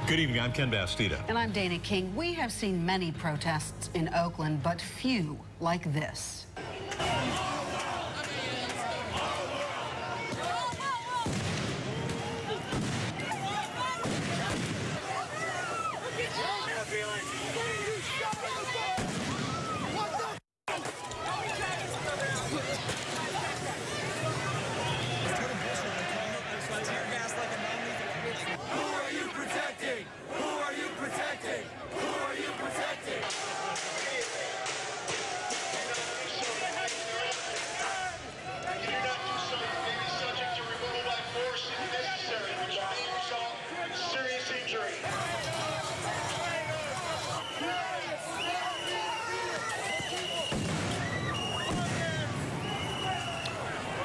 Good evening, I'm Ken Bastida. And I'm Dana King. We have seen many protests in Oakland, but few like this.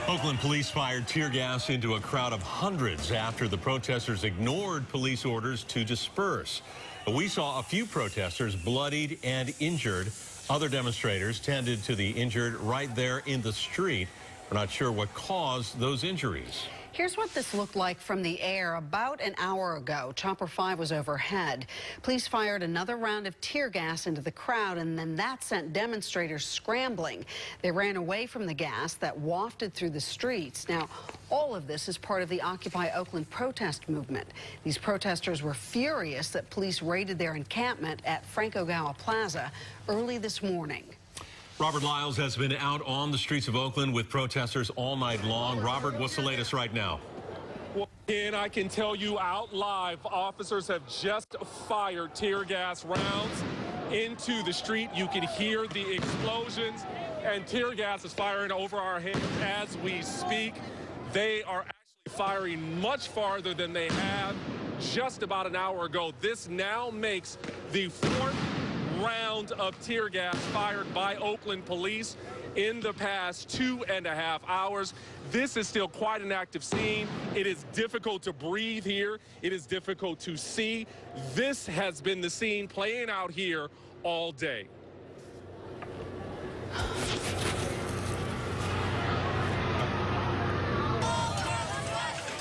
Oakland police fired tear gas into a crowd of hundreds after the protesters ignored police orders to disperse. We saw a few protesters bloodied and injured. Other demonstrators tended to the injured right there in the street. We're not sure what caused those injuries. Here's what this looked like from the air about an hour ago. Chopper 5 was overhead. Police fired another round of tear gas into the crowd, and then that sent demonstrators scrambling. They ran away from the gas that wafted through the streets. Now, all of this is part of the Occupy Oakland protest movement. These protesters were furious that police raided their encampment at Franco-Gowa Plaza early this morning. Robert Lyles has been out on the streets of Oakland with protesters all night long. Robert, what's the latest right now? Well, Ken, I can tell you out live, officers have just fired tear gas rounds into the street. You can hear the explosions, and tear gas is firing over our heads as we speak. They are actually firing much farther than they have just about an hour ago. This now makes the fourth round of tear gas fired by Oakland police in the past 2.5 hours. This is still quite an active scene. It is difficult to breathe here. It is difficult to see. This has been the scene playing out here all day.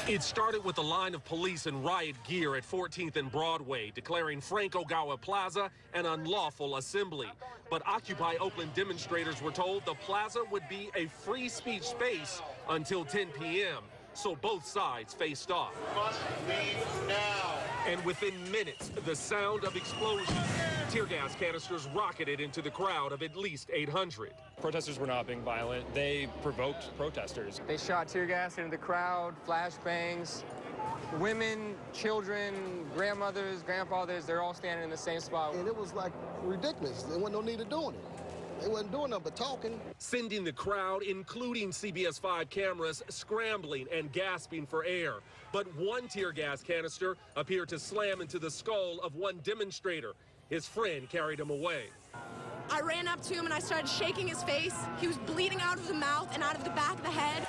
It started with a line of police in riot gear at 14th and Broadway, declaring Franco-Gowa Plaza an unlawful assembly. But Occupy Oakland demonstrators were told the plaza would be a free speech space until 10 p.m. So both sides faced off. Must leave now. And within minutes, the sound of explosions. Tear gas canisters rocketed into the crowd of at least 800. Protesters were not being violent. They provoked protesters. They shot tear gas into the crowd, flashbangs. Women, children, grandmothers, grandfathers, they're all standing in the same spot. And it was like ridiculous. There wasn't no need of doing it. They wasn't doing nothing but talking. Sending the crowd, including CBS 5 cameras, scrambling and gasping for air. But one tear gas canister appeared to slam into the skull of one demonstrator. His friend carried him away. I ran up to him and I started shaking his face. He was bleeding out of the mouth and out of the back of the head.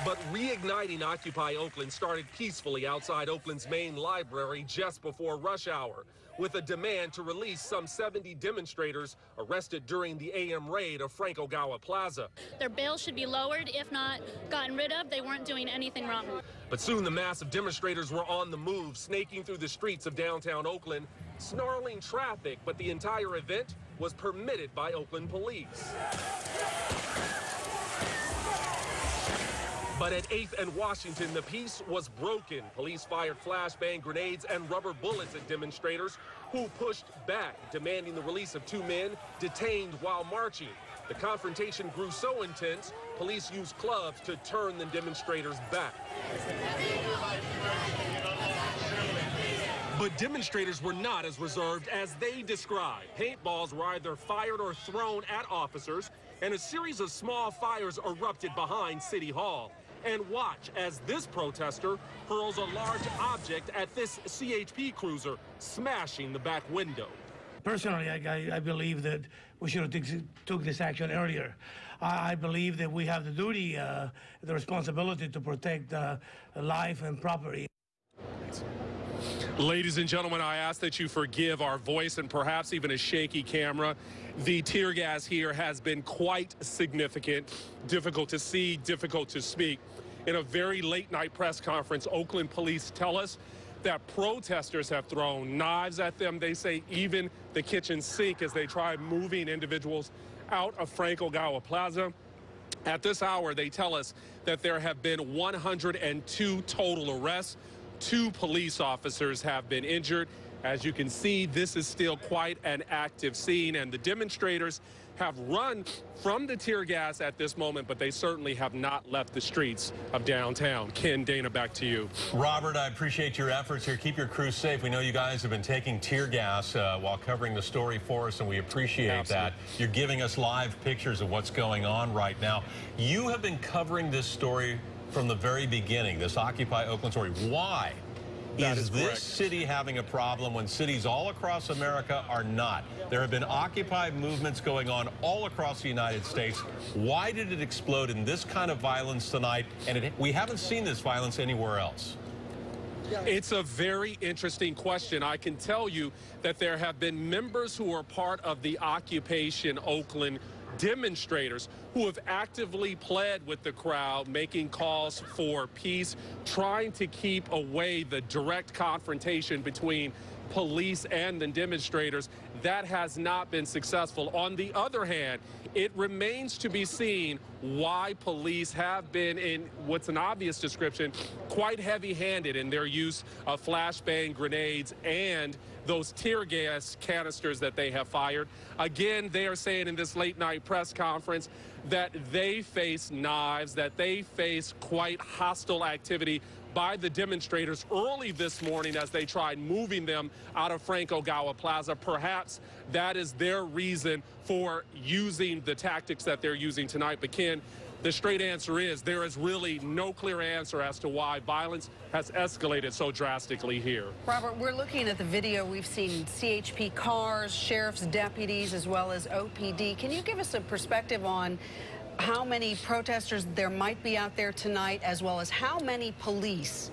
But reigniting Occupy Oakland started peacefully outside Oakland's main library just before rush hour, with a demand to release some 70 demonstrators arrested during the AM raid of Franco-Gowa Plaza. Their bail should be lowered, if not gotten rid of. They weren't doing anything wrong. But soon the massive demonstrators were on the move, snaking through the streets of downtown Oakland, snarling traffic, but the entire event was permitted by Oakland police. But at 8th and Washington, the peace was broken. Police fired flashbang grenades and rubber bullets at demonstrators who pushed back, demanding the release of 2 men detained while marching. The confrontation grew so intense, police used clubs to turn the demonstrators back. But demonstrators were not as reserved as they described. Paintballs were either fired or thrown at officers, and a series of small fires erupted behind City Hall. And watch as this protester hurls a large object at this CHP cruiser, smashing the back window. Personally, I believe that we should have took this action earlier. I believe that we have the duty, the responsibility to protect life and property. Ladies and gentlemen, I ask that you forgive our voice and perhaps even a shaky camera. The tear gas here has been quite significant, difficult to see, difficult to speak. In a very late night press conference, Oakland police tell us that protesters have thrown knives at them. They say even the kitchen sink as they try moving individuals out of Franco Gawa Plaza. At this hour, they tell us that there have been 102 total arrests. 2 police officers have been injured. As you can see, this is still quite an active scene, and the demonstrators have run from the tear gas at this moment, but they certainly have not left the streets of downtown. Ken, Dana, back to you. Robert, I appreciate your efforts here. Keep your crew safe. We know you guys have been taking tear gas while covering the story for us, and we appreciate that. You're giving us live pictures of what's going on right now. You have been covering this story from the very beginning, this Occupy Oakland story. Why is this city having a problem when cities all across America are not? There have been Occupy movements going on all across the United States. Why did it explode in this kind of violence tonight? And we haven't seen this violence anywhere else. It's a very interesting question. I can tell you that there have been members who are part of the Occupation Oakland demonstrators who have actively pled with the crowd, making calls for peace, trying to keep away the direct confrontation between police and the demonstrators. That has not been successful. On the other hand, it remains to be seen why police have been, in what's an obvious description, quite heavy-handed in their use of flashbang grenades and those tear gas canisters that they have fired. Again, they are saying in this late-night press conference that they face knives, that they face quite hostile activity by the demonstrators early this morning as they tried moving them out of Franco Gawa Plaza. Perhaps that is their reason for using the tactics that they're using tonight. But Ken, the straight answer is there is really no clear answer as to why violence has escalated so drastically here. Robert, we're looking at the video. We've seen CHP cars, sheriff's deputies, as well as OPD. Can you give us a perspective on how many protesters there might be out there tonight, as well as how many police?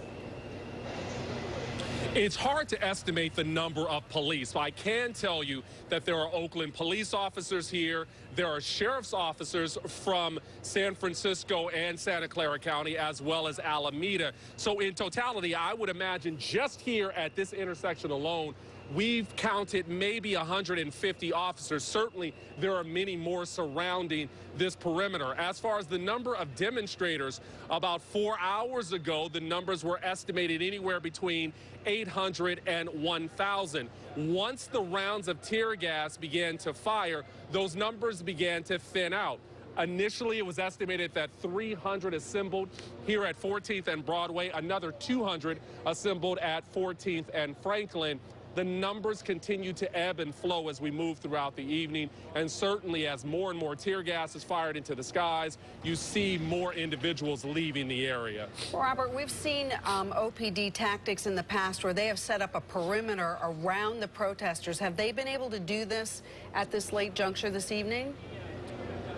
It's hard to estimate the number of police. I can tell you that there are Oakland police officers here. There are sheriff's officers from San Francisco and Santa Clara County, as well as Alameda. So in totality, I would imagine just here at this intersection alone, we've counted maybe 150 officers. Certainly, there are many more surrounding this perimeter. As far as the number of demonstrators, about 4 hours ago, the numbers were estimated anywhere between 800 and 1,000. Once the rounds of tear gas began to fire, those numbers began to thin out. Initially, it was estimated that 300 assembled here at 14th and Broadway, another 200 assembled at 14th and Franklin. The numbers continue to ebb and flow as we move throughout the evening, and certainly as more and more tear gas is fired into the skies, you see more individuals leaving the area. Robert, we've seen OPD tactics in the past where they have set up a perimeter around the protesters. Have they been able to do this at this late juncture this evening?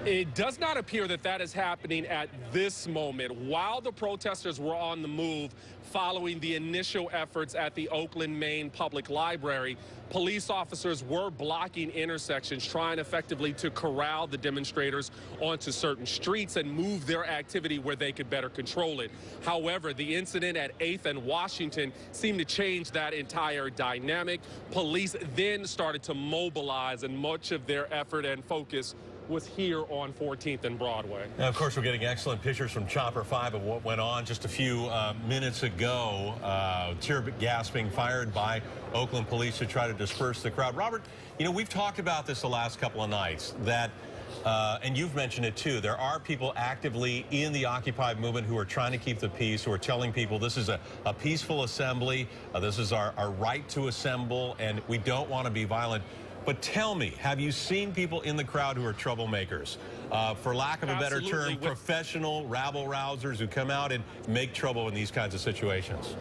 It does not appear that that is happening at this moment. While the protesters were on the move following the initial efforts at the Oakland Main Public Library, police officers were blocking intersections, trying effectively to corral the demonstrators onto certain streets and move their activity where they could better control it. However, the incident at 8th and Washington seemed to change that entire dynamic. Police then started to mobilize, and much of their effort and focus was here on 14th and Broadway. Now, of course, we're getting excellent pictures from Chopper 5 of what went on just a few minutes ago. Tear gas being fired by Oakland police to try to disperse the crowd. Robert, you know, we've talked about this the last couple of nights, that and you've mentioned it too, there are people actively in the Occupy movement who are trying to keep the peace, who are telling people this is a peaceful assembly, this is our right to assemble, and we don't want to be violent. But tell me, have you seen people in the crowd who are troublemakers? For lack of a better term, professional rabble-rousers who come out and make trouble in these kinds of situations?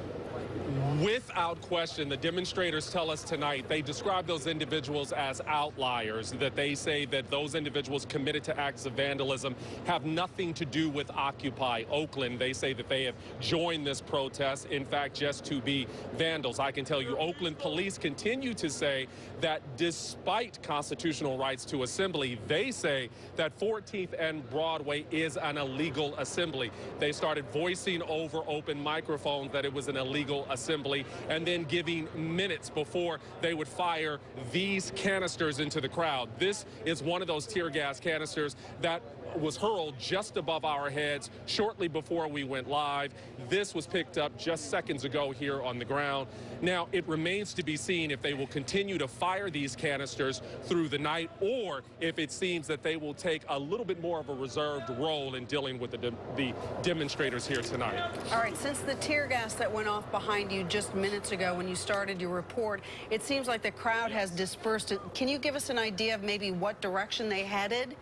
Without question, the demonstrators tell us tonight they describe those individuals as outliers, that they say that those individuals committed to acts of vandalism have nothing to do with Occupy Oakland. They say that they have joined this protest, in fact, just to be vandals. I can tell you, Oakland police continue to say that despite constitutional rights to assembly, they say that 14th and Broadway is an illegal assembly. They started voicing over open microphones that it was an illegal assembly. assembly and then giving minutes before they would fire these canisters into the crowd. This is one of those tear gas canisters that was hurled just above our heads shortly before we went live. This was picked up just seconds ago here on the ground. Now, it remains to be seen if they will continue to fire these canisters through the night or if it seems that they will take a little bit more of a reserved role in dealing with the demonstrators here tonight. All right, since the tear gas that went off behind you just minutes ago when you started your report, it seems like the crowd has dispersed. Can you give us an idea of maybe what direction they headed?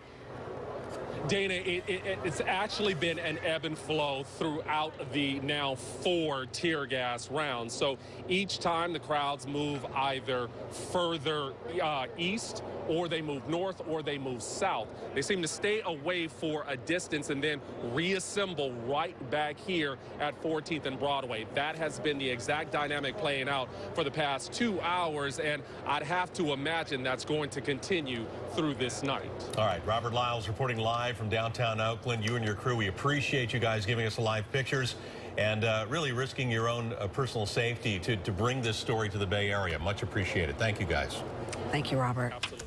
Dana, it's actually been an ebb and flow throughout the now 4 tear gas rounds. So each time the crowds move either further east or they move north or they move south. They seem to stay away for a distance and then reassemble right back here at 14th and Broadway. That has been the exact dynamic playing out for the past 2 hours, and I'd have to imagine that's going to continue through this night. All right, Robert Lyles reporting live from downtown Oakland. You and your crew, we appreciate you guys giving us live pictures and really risking your own personal safety to bring this story to the Bay Area. Much appreciated. Thank you, guys. Thank you, Robert. Absolutely.